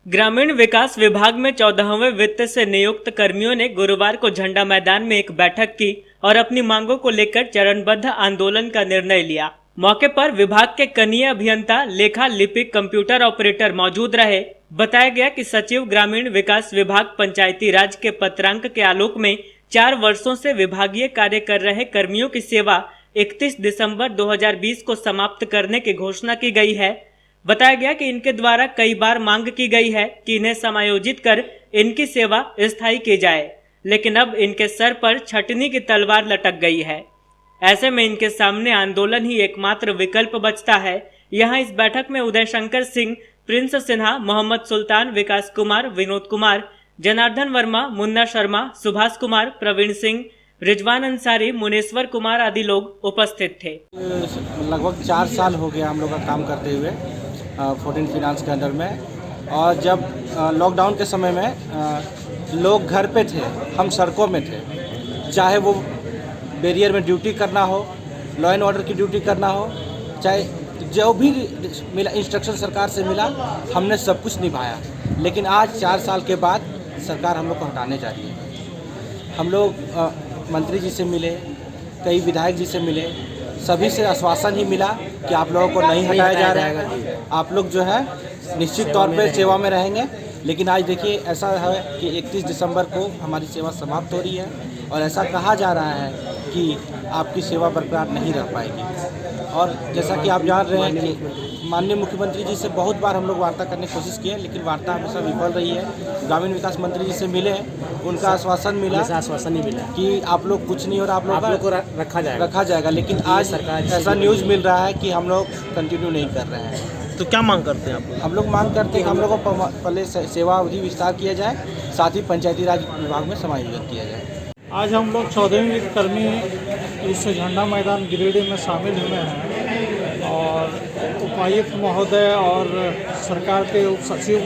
ग्रामीण विकास विभाग में 14वें वित्त से नियुक्त कर्मियों ने गुरुवार को झंडा मैदान में एक बैठक की और अपनी मांगों को लेकर चरणबद्ध आंदोलन का निर्णय लिया। मौके पर विभाग के कनीय अभियंता, लेखा लिपिक, कंप्यूटर ऑपरेटर मौजूद रहे। बताया गया कि सचिव ग्रामीण विकास विभाग पंचायती राज के पत्रांक के आलोक में 4 वर्षों से विभागीय कार्य कर रहे कर्मियों की सेवा 31 दिसंबर 2020 को समाप्त करने की घोषणा की गई है। बताया गया कि इनके द्वारा कई बार मांग की गई है कि इन्हें समायोजित कर इनकी सेवा स्थायी की जाए, लेकिन अब इनके सर पर छटनी की तलवार लटक गई है। ऐसे में इनके सामने आंदोलन ही एकमात्र विकल्प बचता है। यहाँ इस बैठक में उदय शंकर सिंह, प्रिंस सिन्हा, मोहम्मद सुल्तान, विकास कुमार, विनोद कुमार, जनार्दन वर्मा, मुन्ना शर्मा, सुभाष कुमार, प्रवीण सिंह, रिजवान अंसारी, मुनेश्वर कुमार आदि लोग उपस्थित थे। लगभग 4 साल हो गया हम लोग का काम करते हुए 14 फिनांस के अंडर में। और जब लॉकडाउन के समय में लोग घर पे थे, हम सड़कों में थे, चाहे वो बैरियर में ड्यूटी करना हो, लॉ एंड ऑर्डर की ड्यूटी करना हो, चाहे जो भी मिला इंस्ट्रक्शन सरकार से मिला, हमने सब कुछ निभाया। लेकिन आज 4 साल के बाद सरकार हम लोग को हटाने जा रही है। हम लोग मंत्री जी से मिले, कई विधायक जी से मिले, सभी से आश्वासन ही मिला कि आप लोगों को नहीं हटाया जा रहा है, आप लोग जो है निश्चित तौर पे सेवा में रहेंगे। लेकिन आज देखिए ऐसा है कि 31 दिसंबर को हमारी सेवा समाप्त हो रही है और ऐसा कहा जा रहा है कि आपकी सेवा बरकरार नहीं रह पाएगी। और जैसा कि आप जान रहे हैं कि माननीय मुख्यमंत्री जी से बहुत बार हम लोग वार्ता करने की कोशिश की है, लेकिन वार्ता हमेशा विफल रही है। ग्रामीण विकास मंत्री जी से मिले, उनका आश्वासन मिला कि आप लोग कुछ नहीं हो रहा, आप लोग को रखा जाएगा। लेकिन आज ऐसा न्यूज़ मिल रहा है कि हम लोग कंटिन्यू नहीं कर रहे हैं। तो क्या मांग करते हैं आप? हम लोग मांग करते हैं कि हम लोग को पहले सेवा अवधि विस्तार किया जाए, साथ ही पंचायती राज विभाग में समायोजन किया जाए। आज हम लोग 14वीं वित्त कर्मी इस झंडा मैदान गिरिडीह में शामिल हुए हैं और उपायुक्त महोदय और सरकार के उप सचिव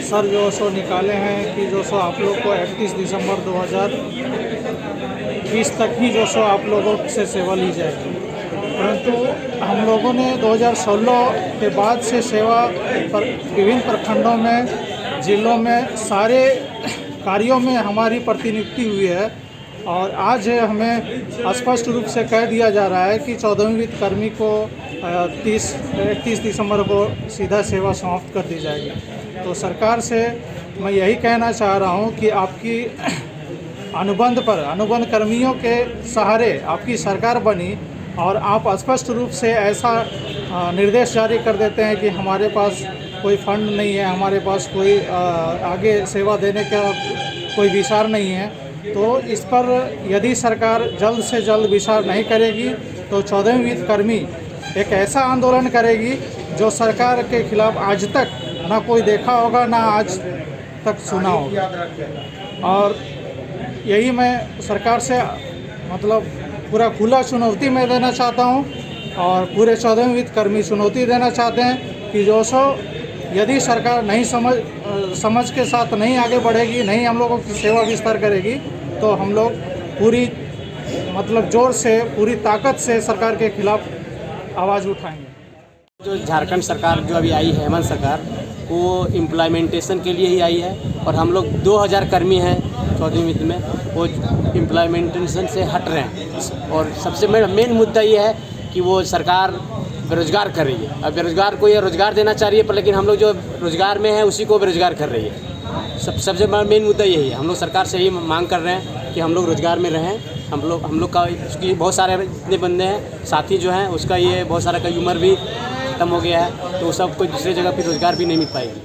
सर जो सो निकाले हैं कि जो सो आप लोग को 31 दिसंबर 2020 तक ही जो सो आप लोगों से सेवा ली जाएगी। परंतु हम लोगों ने 2016 के बाद से सेवा पर विभिन्न प्रखंडों में, जिलों में सारे कार्यों में हमारी प्रतिनियुक्ति हुई है और आज हमें स्पष्ट रूप से कह दिया जा रहा है कि 14वीं वित्त कर्मी को 31 दिसंबर को सीधा सेवा समाप्त कर दी जाएगी। तो सरकार से मैं यही कहना चाह रहा हूं कि आपकी अनुबंध कर्मियों के सहारे आपकी सरकार बनी और आप स्पष्ट रूप से ऐसा निर्देश जारी कर देते हैं कि हमारे पास कोई फंड नहीं है, हमारे पास कोई आगे सेवा देने का कोई विचार नहीं है। तो इस पर यदि सरकार जल्द से जल्द विचार नहीं करेगी तो 14वीं वित्त कर्मी एक ऐसा आंदोलन करेगी जो सरकार के खिलाफ आज तक ना कोई देखा होगा, ना आज तक सुना होगा। और यही मैं सरकार से मतलब पूरा खुला चुनौती मैं देना चाहता हूं और पूरे 14वीं वित्त कर्मी चुनौती देना चाहते हैं कि जो सो यदि सरकार नहीं समझ के साथ नहीं आगे बढ़ेगी, नहीं हम लोगों की सेवा विस्तार करेगी, तो हम लोग पूरी मतलब जोर से, पूरी ताकत से सरकार के खिलाफ आवाज़ उठाएंगे। जो झारखंड सरकार जो अभी आई है, हेमंत सरकार, वो इम्प्लीमेंटेशन के लिए ही आई है और हम लोग 2000 कर्मी हैं 14वीं वित्त में, वो इम्प्लीमेंटेशन से हट रहे हैं। और सबसे मेन मुद्दा ये है कि वो सरकार बेरोजगार कर रही है। अब बेरोजगार को ये रोजगार देना चाह रही है, पर लेकिन हम लोग जो रोजगार में हैं उसी को बेरोजगार कर रही है। सबसे बड़ा मेन मुद्दा यही है। हम लोग सरकार से यही मांग कर रहे हैं कि हम लोग रोजगार में रहें। हम लोग का उसकी बहुत सारे इतने बंदे हैं, साथी जो हैं उसका ये बहुत सारा का उम्र भी खत्म हो गया है, तो सब कोई दूसरे जगह पर रोजगार भी नहीं मिल पाएगी।